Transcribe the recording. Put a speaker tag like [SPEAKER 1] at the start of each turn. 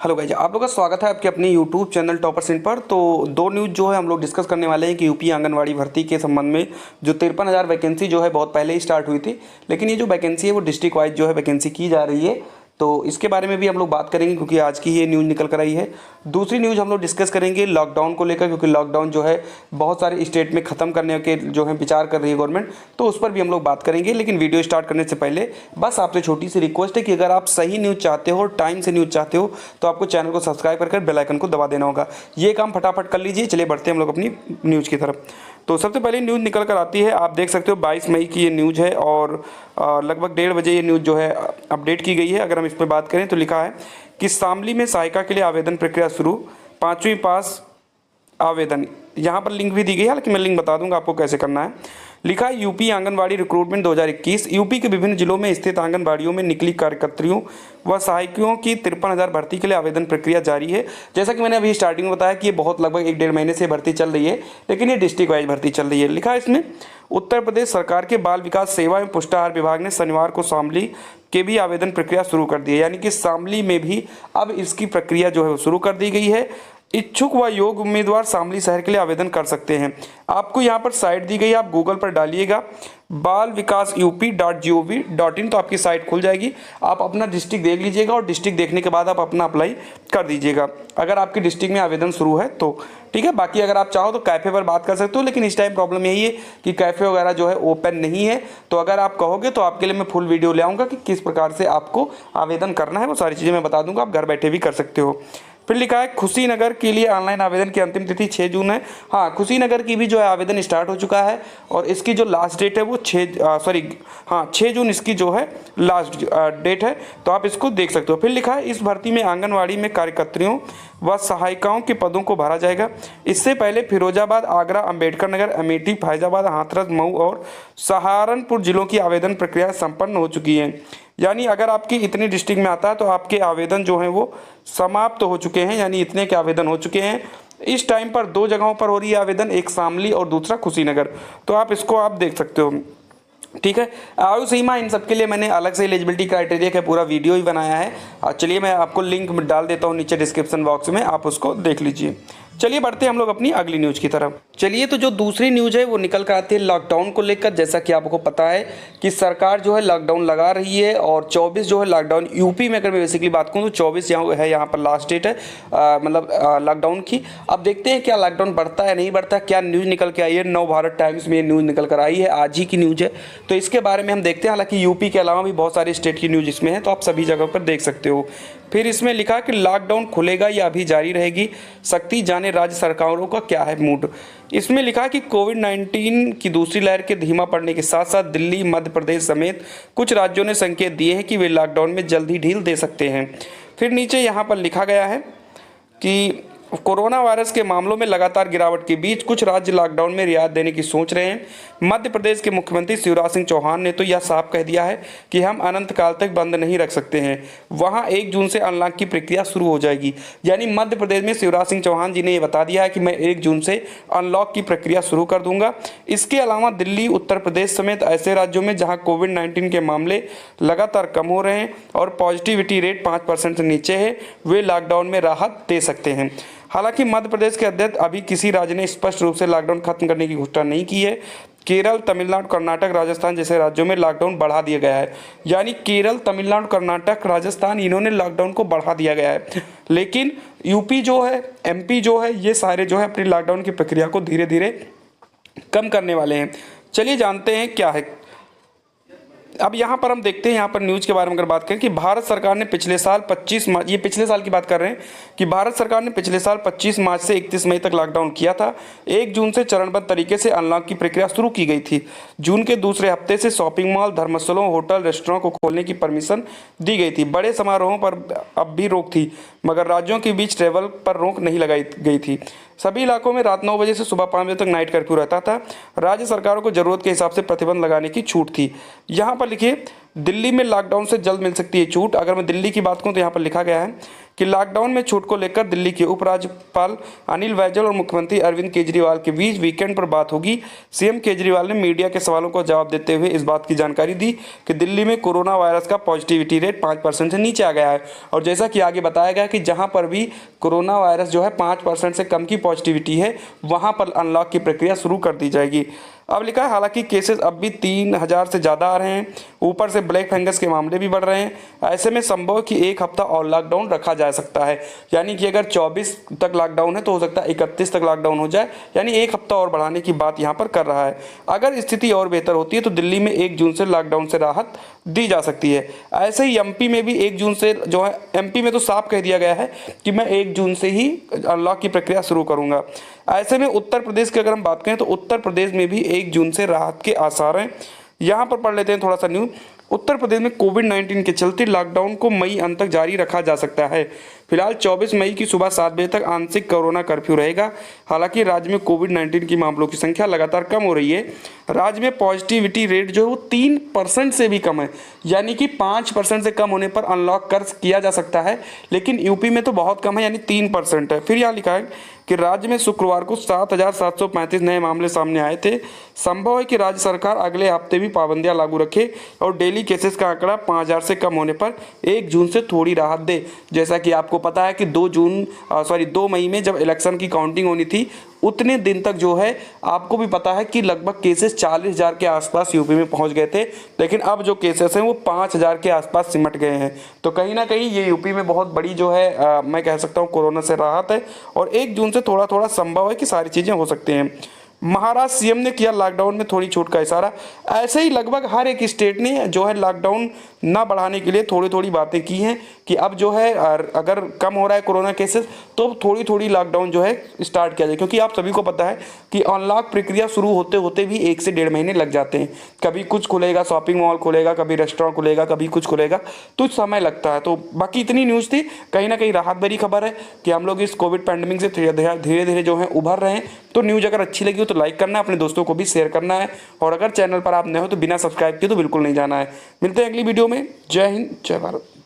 [SPEAKER 1] Hello guys, आप लोग का स्वागत है आपके अपने यूट्यूब चैनल टॉपर सिंह पर। तो दो न्यूज़ जो है हम लोग डिस्कस करने वाले हैं कि यूपी आंगनवाड़ी भर्ती के संबंध में जो 53,000 वैकेंसी जो है बहुत पहले ही स्टार्ट हुई थी, लेकिन ये जो वैकेंसी है वो डिस्ट्रिक्ट वाइज जो है वैकेंसी की जा रही है। तो इसके बारे में भी हम लोग बात करेंगे क्योंकि आज की ये न्यूज़ निकल कर आई है। दूसरी न्यूज़ हम लोग डिस्कस करेंगे लॉकडाउन को लेकर, क्योंकि लॉकडाउन जो है बहुत सारे स्टेट में ख़त्म करने के जो है विचार कर रही है गवर्नमेंट, तो उस पर भी हम लोग बात करेंगे। लेकिन वीडियो स्टार्ट करने से पहले बस आपसे छोटी सी रिक्वेस्ट है कि अगर आप सही न्यूज़ चाहते हो, टाइम से न्यूज़ चाहते हो, तो आपको चैनल को सब्सक्राइब कर बेल आइकन को दबा देना होगा। ये काम फटाफट कर लीजिए। चलिए बढ़ते हैं हम लोग अपनी न्यूज़ की तरफ। तो सबसे पहले न्यूज़ निकल कर आती है, आप देख सकते हो 22 मई की ये न्यूज़ है और लगभग 1:30 बजे ये न्यूज़ जो है अपडेट की गई है। अगर हम इस पर बात करें तो लिखा है कि शामली में सहायिका के लिए आवेदन प्रक्रिया शुरू, 5वीं पास आवेदन। यहाँ पर लिंक भी दी गई है, हालांकि मैं लिंक बता दूंगा आपको कैसे करना है। लिखा है यूपी आंगनबाड़ी रिक्रूटमेंट 2021। यूपी के विभिन्न जिलों में स्थित आंगनबाड़ियों में निकली कार्यकर्तियों व सहायियों की 53,000 भर्ती के लिए आवेदन प्रक्रिया जारी है। जैसा कि मैंने अभी स्टार्टिंग में बताया कि ये बहुत लगभग 1-1.5 महीने से भर्ती चल रही है, लेकिन ये डिस्ट्रिक्ट वाइज भर्ती चल रही है। लिखा है इसमें उत्तर प्रदेश सरकार के बाल विकास सेवा एवं पुष्टाहार विभाग ने शनिवार को शामली के भी आवेदन प्रक्रिया शुरू कर दी है, यानी कि शामली में भी अब इसकी प्रक्रिया जो है वो शुरू कर दी गई है। इच्छुक व योग्य उम्मीदवार शामली शहर के लिए आवेदन कर सकते हैं। आपको यहाँ पर साइट दी गई है, आप गूगल पर डालिएगा balvikasup.gov.in, तो आपकी साइट खुल जाएगी। आप अपना डिस्ट्रिक्ट देख लीजिएगा और डिस्ट्रिक्ट देखने के बाद आप अपना अप्लाई कर दीजिएगा अगर आपके डिस्ट्रिक्ट में आवेदन शुरू है तो। ठीक है, बाकी अगर आप चाहो तो कैफ़े पर बात कर सकते हो, लेकिन इस टाइम प्रॉब्लम यही है कि कैफ़े वगैरह जो है ओपन नहीं है। तो अगर आप कहोगे तो आपके लिए मैं फुल वीडियो ले आऊँगा कि किस प्रकार से आपको आवेदन करना है, वो सारी चीज़ें मैं बता दूँगा, आप घर बैठे भी कर सकते हो। फिर लिखा है खुशीनगर के लिए ऑनलाइन आवेदन की अंतिम तिथि 6 जून है। हाँ, खुशीनगर की भी जो है आवेदन स्टार्ट हो चुका है और इसकी जो लास्ट डेट है वो 6 जून इसकी जो है लास्ट डेट है, तो आप इसको देख सकते हो। फिर लिखा है इस भर्ती में आंगनवाड़ी में कार्यकर्तियों व सहायिकाओं के पदों को भरा जाएगा। इससे पहले फिरोजाबाद, आगरा, अंबेडकर नगर, अमेठी, फैजाबाद, हाथरस, मऊ और सहारनपुर जिलों की आवेदन प्रक्रिया संपन्न हो चुकी है। यानी अगर आपकी इतनी डिस्ट्रिक्ट में आता है तो आपके आवेदन जो हैं वो समाप्त तो हो चुके हैं, यानी इतने के आवेदन हो चुके हैं। इस टाइम पर 2 जगहों पर हो रही है आवेदन, एक शामली और दूसरा कुशीनगर, तो आप इसको आप देख सकते हो। ठीक है, आयु सीमा इन सब के लिए मैंने अलग से एलिजिबिलिटी क्राइटेरिया का पूरा वीडियो ही बनाया है। चलिए मैं आपको लिंक डाल देता हूँ नीचे डिस्क्रिप्शन बॉक्स में, आप उसको देख लीजिए। चलिए बढ़ते हैं हम लोग अपनी अगली न्यूज़ की तरफ। चलिए, तो जो दूसरी न्यूज़ है वो निकल कर आती है लॉकडाउन को लेकर। जैसा कि आपको पता है कि सरकार जो है लॉकडाउन लगा रही है और 24 जो है लॉकडाउन यूपी में, अगर मैं बेसिकली बात करूँ तो 24 यहाँ पर लास्ट डेट है मतलब लॉकडाउन की। अब देखते हैं क्या लॉकडाउन बढ़ता है नहीं बढ़ता। क्या न्यूज़ निकल के आई है, नव भारत टाइम्स में ये न्यूज़ निकल कर आई है, आज ही की न्यूज़ है, तो इसके बारे में हम देखते हैं। हालांकि यूपी के अलावा भी बहुत सारे स्टेट की न्यूज़ इसमें है, तो आप सभी जगह पर देख सकते हो। फिर इसमें लिखा कि लॉकडाउन खुलेगा या अभी जारी रहेगी, सख्ती जाने राज्य सरकारों का क्या है मूड। इसमें लिखा कि कोविड-19 की दूसरी लहर के धीमा पड़ने के साथ साथ दिल्ली, मध्य प्रदेश समेत कुछ राज्यों ने संकेत दिए हैं कि वे लॉकडाउन में जल्द ही ढील दे सकते हैं। फिर नीचे यहाँ पर लिखा गया है कि कोरोना वायरस के मामलों में लगातार गिरावट के बीच कुछ राज्य लॉकडाउन में रियायत देने की सोच रहे हैं। मध्य प्रदेश के मुख्यमंत्री शिवराज सिंह चौहान ने तो यह साफ कह दिया है कि हम अनंत काल तक बंद नहीं रख सकते हैं। वहां 1 जून से अनलॉक की प्रक्रिया शुरू हो जाएगी। यानी मध्य प्रदेश में शिवराज सिंह चौहान जी ने यह बता दिया है कि मैं 1 जून से अनलॉक की प्रक्रिया शुरू कर दूंगा। इसके अलावा दिल्ली, उत्तर प्रदेश समेत ऐसे राज्यों में जहाँ कोविड-19 के मामले लगातार कम हो रहे हैं और पॉजिटिविटी रेट 5% से नीचे है, वे लॉकडाउन में राहत दे सकते हैं। हालांकि मध्य प्रदेश के अध्यक्ष अभी किसी राज्य ने स्पष्ट रूप से लॉकडाउन खत्म करने की घोषणा नहीं की है। केरल, तमिलनाडु, कर्नाटक, राजस्थान जैसे राज्यों में लॉकडाउन बढ़ा दिया गया है। यानी केरल, तमिलनाडु, कर्नाटक, राजस्थान, इन्होंने लॉकडाउन को बढ़ा दिया गया है, लेकिन यूपी जो है, एमपी जो है, ये सारे जो है अपनी लॉकडाउन की प्रक्रिया को धीरे धीरे कम करने वाले हैं। चलिए जानते हैं क्या है। अब यहाँ पर हम देखते हैं, यहाँ पर न्यूज़ के बारे में अगर बात करें कि भारत सरकार ने पिछले साल 25 मार्च, ये पिछले साल की बात कर रहे हैं कि भारत सरकार ने पिछले साल 25 मार्च से 31 मई तक लॉकडाउन किया था। 1 जून से चरणबद्ध तरीके से अनलॉक की प्रक्रिया शुरू की गई थी। जून के दूसरे हफ्ते से शॉपिंग मॉल, धर्मस्थलों, होटल, रेस्टोरेंट को खोलने की परमिशन दी गई थी। बड़े समारोहों पर अब भी रोक थी, मगर राज्यों के बीच ट्रैवल पर रोक नहीं लगाई गई थी। सभी इलाकों में रात 9 बजे से सुबह 5 बजे तक नाइट कर्फ्यू रहता था। राज्य सरकारों को जरूरत के हिसाब से प्रतिबंध लगाने की छूट थी। यहाँ पर लिखिए दिल्ली में लॉकडाउन से जल्द मिल सकती है छूट। अगर मैं दिल्ली की बात करूं तो यहाँ पर लिखा गया है कि लॉकडाउन में छूट को लेकर दिल्ली के उपराज्यपाल अनिल बैजल और मुख्यमंत्री अरविंद केजरीवाल के बीच वीकेंड पर बात होगी। सीएम केजरीवाल ने मीडिया के सवालों का जवाब देते हुए इस बात की जानकारी दी कि दिल्ली में कोरोना वायरस का पॉजिटिविटी रेट 5% से नीचे आ गया है, और जैसा कि आगे बताया गया कि जहां पर भी कोरोना वायरस जो है 5% से कम की पॉजिटिविटी है वहां पर अनलॉक की प्रक्रिया शुरू कर दी जाएगी। अब लिखा है हालांकि केसेस अब भी 3000 से ज़्यादा आ रहे हैं, ऊपर से ब्लैक फंगस के मामले भी बढ़ रहे हैं। ऐसे में संभव है कि एक हफ्ता और लॉकडाउन रखा जा सकता है, यानी कि अगर 24 तक लॉकडाउन है तो हो सकता है 31 तक लॉकडाउन हो जाए, यानी एक हफ्ता और बढ़ाने की बात यहाँ पर कर रहा है। अगर स्थिति और बेहतर होती है तो दिल्ली में 1 जून से लॉकडाउन से राहत दी जा सकती है। ऐसे ही एमपी में भी 1 जून से जो है, एमपी में तो साफ कह दिया गया है कि मैं 1 जून से ही अनलॉक की प्रक्रिया शुरू करूँगा। ऐसे में उत्तर प्रदेश की अगर हम बात करें तो उत्तर प्रदेश में भी 1 जून से राहत के आसार हैं। यहाँ पर पढ़ लेते हैं थोड़ा सा न्यूज़। उत्तर प्रदेश में कोविड-19 के चलते लॉकडाउन को मई अंत तक जारी रखा जा सकता है। फिलहाल 24 मई की सुबह 7 बजे तक आंशिक कोरोना कर्फ्यू रहेगा। हालांकि राज्य में कोविड-19 की मामलों की संख्या लगातार कम हो रही है। राज्य में पॉजिटिविटी रेट जो है वो 3% से भी कम है, यानी कि 5% से कम होने पर अनलॉक किया जा सकता है, लेकिन यूपी में तो बहुत कम है, यानी 3% है। फिर यहाँ लिखा है कि राज्य में शुक्रवार को 7,735 नए मामले सामने आए थे। संभव है कि राज्य सरकार अगले हफ्ते भी पाबंदियां लागू रखे और डेली केसेस का आंकड़ा 5,000 से कम होने पर 1 जून से थोड़ी राहत दे। जैसा कि आपको पता है कि 2 मई में जब इलेक्शन की काउंटिंग होनी थी उतने दिन तक जो है आपको भी पता है कि लगभग केसेस 40,000 के आसपास यूपी में पहुंच गए थे, लेकिन अब जो केसेस हैं वो 5,000 के आसपास सिमट गए हैं। तो कहीं ना कहीं ये यूपी में बहुत बड़ी जो है मैं कह सकता हूँ कोरोना से राहत है, और 1 जून से थोड़ा थोड़ा संभव है कि सारी चीज़ें हो सकती हैं। महाराष्ट्र सीएम ने किया लॉकडाउन में थोड़ी छूट का इशारा। ऐसे ही लगभग हर एक स्टेट ने जो है लॉकडाउन ना बढ़ाने के लिए थोड़ी थोड़ी बातें की हैं कि अब जो है अगर कम हो रहा है कोरोना केसेस तो थोड़ी थोड़ी लॉकडाउन जो है स्टार्ट किया जाए, क्योंकि आप सभी को पता है कि अनलॉक प्रक्रिया शुरू होते होते भी 1 से 1.5 महीने लग जाते हैं। कभी कुछ खुलेगा, शॉपिंग मॉल खुलेगा, कभी रेस्टोरेंट खुलेगा, कभी कुछ खुलेगा, तो समय लगता है। तो बाकी इतनी न्यूज़ थी, कहीं ना कहीं राहत भरी खबर है कि हम लोग इस कोविड पैंडेमिक से धीरे धीरे जो है उभर रहे हैं। तो न्यूज़ अगर अच्छी लगी हो तो लाइक करना है, अपने दोस्तों को भी शेयर करना है, और अगर चैनल पर आप नए हो तो बिना सब्सक्राइब किए तो बिल्कुल नहीं जाना है। मिलते हैं अगली वीडियो में। जय हिंद, जय भारत।